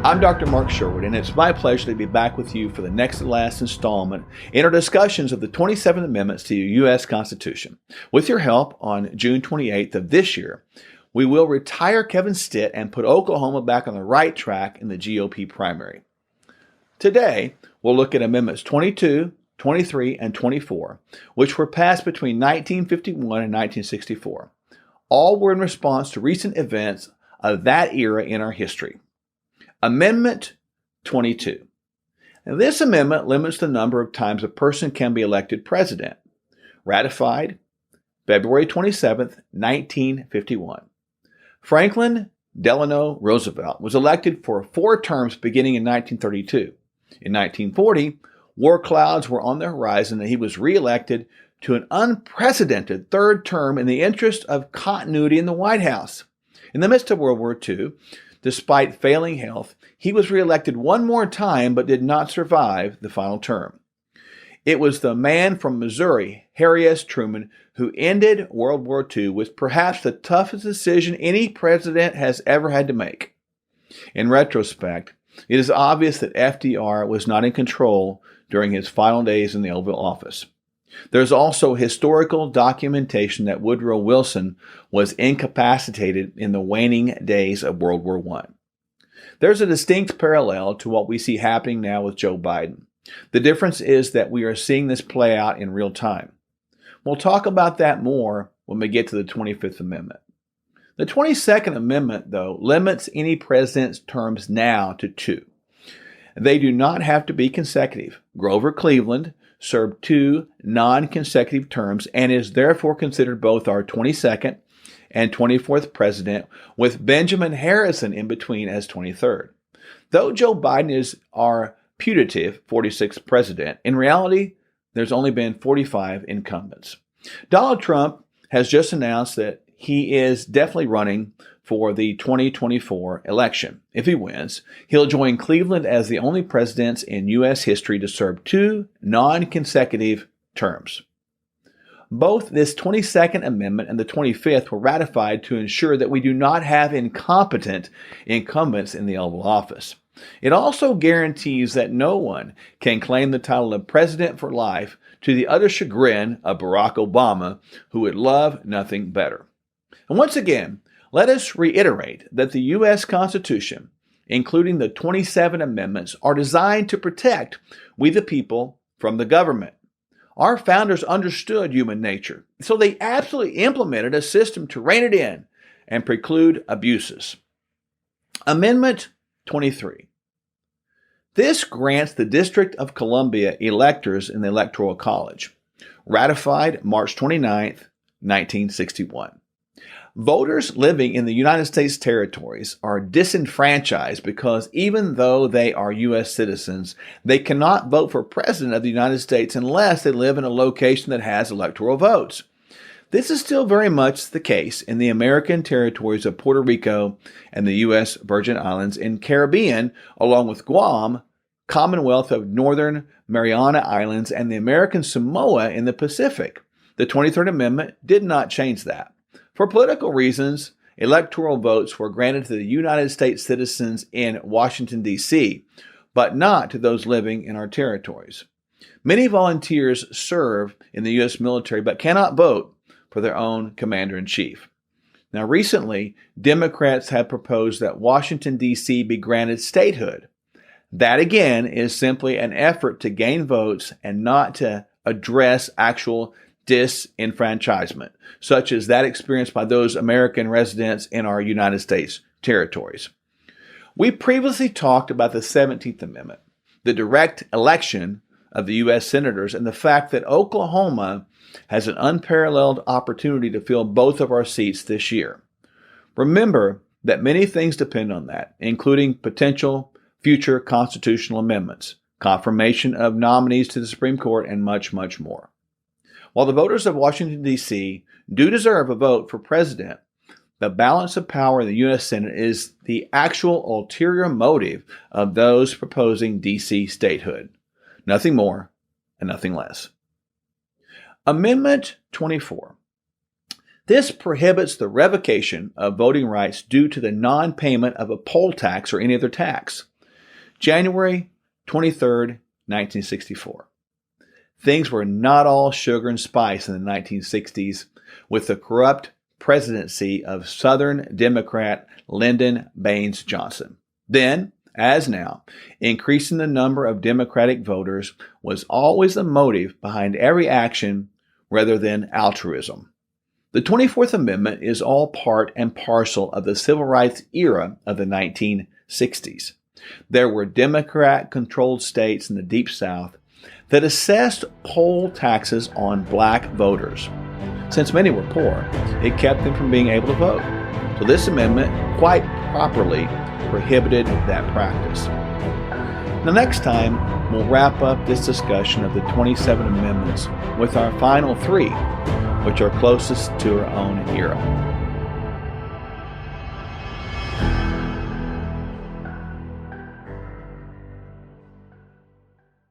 I'm Dr. Mark Sherwood, and it's my pleasure to be back with you for the next and last installment in our discussions of the 27 amendments to the U.S. Constitution. With your help, on June 28th of this year, we will retire Kevin Stitt and put Oklahoma back on the right track in the GOP primary. Today, we'll look at Amendments 22, 23, and 24, which were passed between 1951 and 1964. All were in response to recent events of that era in our history. Amendment 22. Now, this amendment limits the number of times a person can be elected president. Ratified February 27, 1951. Franklin Delano Roosevelt was elected for 4 terms beginning in 1932. In 1940, war clouds were on the horizon and he was reelected to an unprecedented 3rd term in the interest of continuity in the White House. In the midst of World War II, despite failing health, he was reelected one more time but did not survive the final term. It was the man from Missouri, Harry S. Truman, who ended World War II with perhaps the toughest decision any president has ever had to make. In retrospect, it is obvious that FDR was not in control during his final days in the Oval Office. There's also historical documentation that Woodrow Wilson was incapacitated in the waning days of World War I. There's a distinct parallel to what we see happening now with Joe Biden. The difference is that we are seeing this play out in real time. We'll talk about that more when we get to the 25th Amendment. The 22nd Amendment, though, limits any president's terms now to 2. They do not have to be consecutive. Grover Cleveland served 2 non-consecutive terms and is therefore considered both our 22nd and 24th president, with Benjamin Harrison in between as 23rd. Though Joe Biden is our putative 46th president, in reality, there's only been 45 incumbents. Donald Trump has just announced that he is definitely running for the 2024 election. If he wins, he'll join Cleveland as the only president in U.S. history to serve 2 non-consecutive terms. Both this 22nd Amendment and the 25th were ratified to ensure that we do not have incompetent incumbents in the Oval Office. It also guarantees that no one can claim the title of President for life, to the utter chagrin of Barack Obama, who would love nothing better. And once again, let us reiterate that the U.S. Constitution, including the 27 amendments, are designed to protect we the people from the government. Our founders understood human nature, so they absolutely implemented a system to rein it in and preclude abuses. Amendment 23. This grants the District of Columbia electors in the Electoral College. Ratified March 29, 1961. Voters living in the United States territories are disenfranchised because even though they are U.S. citizens, they cannot vote for President of the United States unless they live in a location that has electoral votes. This is still very much the case in the American territories of Puerto Rico and the U.S. Virgin Islands and Caribbean, along with Guam, Commonwealth of Northern Mariana Islands, and the American Samoa in the Pacific. The 23rd Amendment did not change that. For political reasons, electoral votes were granted to the United States citizens in Washington, D.C., but not to those living in our territories. Many volunteers serve in the U.S. military but cannot vote for their own commander-in-chief. Now, recently, Democrats have proposed that Washington, D.C. be granted statehood. That, again, is simply an effort to gain votes and not to address actual disenfranchisement, such as that experienced by those American residents in our United States territories. We previously talked about the 17th Amendment, the direct election of the U.S. senators, and the fact that Oklahoma has an unparalleled opportunity to fill both of our seats this year. Remember that many things depend on that, including potential future constitutional amendments, confirmation of nominees to the Supreme Court, and much, much more. While the voters of Washington, D.C. do deserve a vote for president, the balance of power in the U.S. Senate is the actual ulterior motive of those proposing D.C. statehood. Nothing more and nothing less. Amendment 24. This prohibits the revocation of voting rights due to the non-payment of a poll tax or any other tax. January 23rd, 1964. Things were not all sugar and spice in the 1960s with the corrupt presidency of Southern Democrat Lyndon Baines Johnson. Then, as now, increasing the number of Democratic voters was always the motive behind every action rather than altruism. The 24th Amendment is all part and parcel of the civil rights era of the 1960s. There were Democrat-controlled states in the Deep South that assessed poll taxes on black voters. Since many were poor, it kept them from being able to vote. So this amendment quite properly prohibited that practice. Now next time, we'll wrap up this discussion of the 27 amendments with our final three, which are closest to our own era.